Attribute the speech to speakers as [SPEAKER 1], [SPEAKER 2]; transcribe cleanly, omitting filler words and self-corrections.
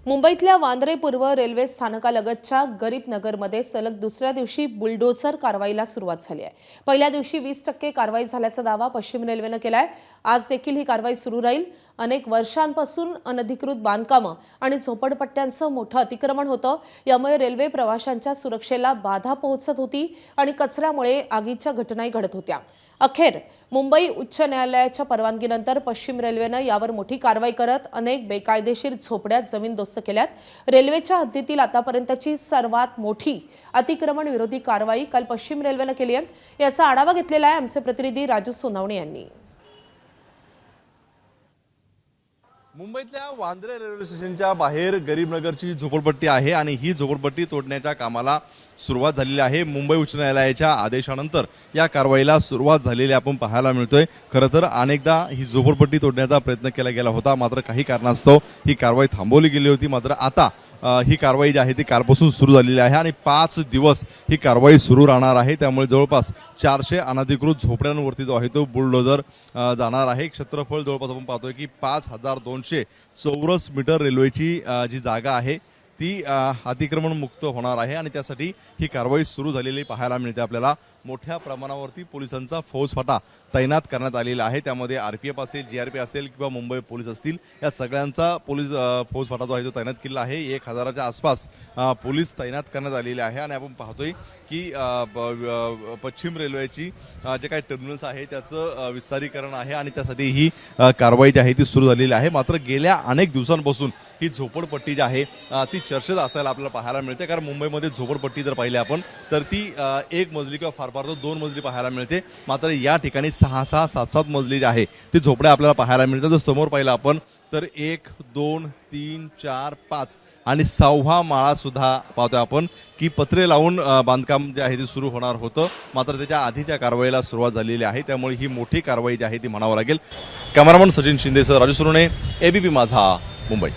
[SPEAKER 1] मुंबईतल्या वांद्रे पूर्व रेल्वे स्थानकालगतच्या गरीब नगरमध्ये सलग दुसऱ्या दिवशी बुलडोझर कारवाईला सुरुवात झाली आहे। पहिल्या दिवशी 20% कारवाई झाल्याचा दावा पश्चिम रेल्वेनं केलाय। आज देखील ही कारवाई सुरू राहील। अनेक वर्षांपासून अनधिकृत बांधकामं आणि झोपडपट्ट्यांचं मोठं अतिक्रमण होतं। यामुळे रेल्वे प्रवाशांच्या सुरक्षेला बाधा पोहोचत होती आणि कचऱ्यामुळे आगीच्या घटनाही घडत होत्या। अखेर मुंबई उच्च न्यायालयाच्या परवानगीनंतर पश्चिम रेल्वेनं यावर मोठी कारवाई करत अनेक बेकायदेशीर झोपड्यात जमीनदोस्त केल्यात। रेल्वेच्या हद्दीतील आतापर्यंतची सर्वात मोठी अतिक्रमण विरोधी कारवाई काल पश्चिम रेल्वेनं केली आहे। याचा आढावा घेतलेला आहे आमचे प्रतिनिधी राजू सोनावणे यांनी।
[SPEAKER 2] मुंबईतल्या वांद्रे रेल्वे स्टेशनच्या बाहेर गरीब नगरची झोपडपट्टी आहे आणि ही झोपडपट्टी तोडण्याच्या कामाला सुरुवात झालेली आहे। मुंबई उच्च न्यायालयाच्या आदेशानंतर या कारवाईला सुरुवात झालेली आपण पाहायला मिळतोय। खरं तर अनेकदा ही झोपडपट्टी तोडण्याचा प्रयत्न केला गेला होता, मात्र काही कारणास्तव ही कारवाई थांबवली गेली होती। मात्र आता ही कारवाई जी आहे ती कालपासून सुरू झालेली आहे आणि 5 दिवस ही कारवाई सुरू राहणार आहे। त्यामुळे जवळपास 400 अनधिकृत झोपड्यांवरती जो आहे तो बुलडोझर जाणार आहे। क्षेत्रफळ जवळपास आपण पाहतोय की 5200 चौरस मीटर रेल्वेची जी जागा आहे ती अतिक्रमण मुक्त होणार आहे आणि त्यासाठी ही कारवाई सुरू झालेली पाहायला मिळते। आपल्याला मोठ्या प्रमाणावरती पोलिसांचा फौजफाटा तैनात करण्यात आलेला आहे। त्यामध्ये आरपीएफ असेल, जीआरपी असेल किंवा मुंबई पोलीस असतील, या सगळ्यांचा पोलीस फौजफाटा जो आहे तो तैनात केला आहे। 1000च्या आसपास पोलीस तैनात करण्यात आलेले आहे आणि आपण पाहतोय की पश्चिम रेल्वेची जे काही टर्मिनल्स आहे त्याचं विस्तारीकरण आहे आणि त्यासाठी ही कारवाई जी आहे ती सुरू झालेली आहे। मात्र गेल्या अनेक दिवसांपासून ही झोपडपट्टी जी आहे ती चर्चेत असायला आपल्याला पाहायला मिळते। कारण मुंबईमध्ये झोपडपट्टी जर पाहिली आपण तर ती 1 मजली किंवा फार फार 2 मजली पाहायला मिळते। मात्र या ठिकाणी 6-6, 7-7 मजली जी आहे ती झोपड्या आपल्याला पाहायला मिळतात। जर समोर पाहिलं आपण तर 1, 2, 3, 4, 5 आणि 6वा माळा सुद्धा पाहतोय आपण की पत्रे लावून बांधकाम जे आहे ते सुरू होणार होतं। मात्र त्याच्या आधीच्या कारवाईला सुरुवात झालेली आहे। त्यामुळे ही मोठी कारवाई जी आहे ती म्हणावं लागेल। कॅमेरामन सचिन शिंदेसह राजू सोनावणे, एबीपी माझा, मुंबई।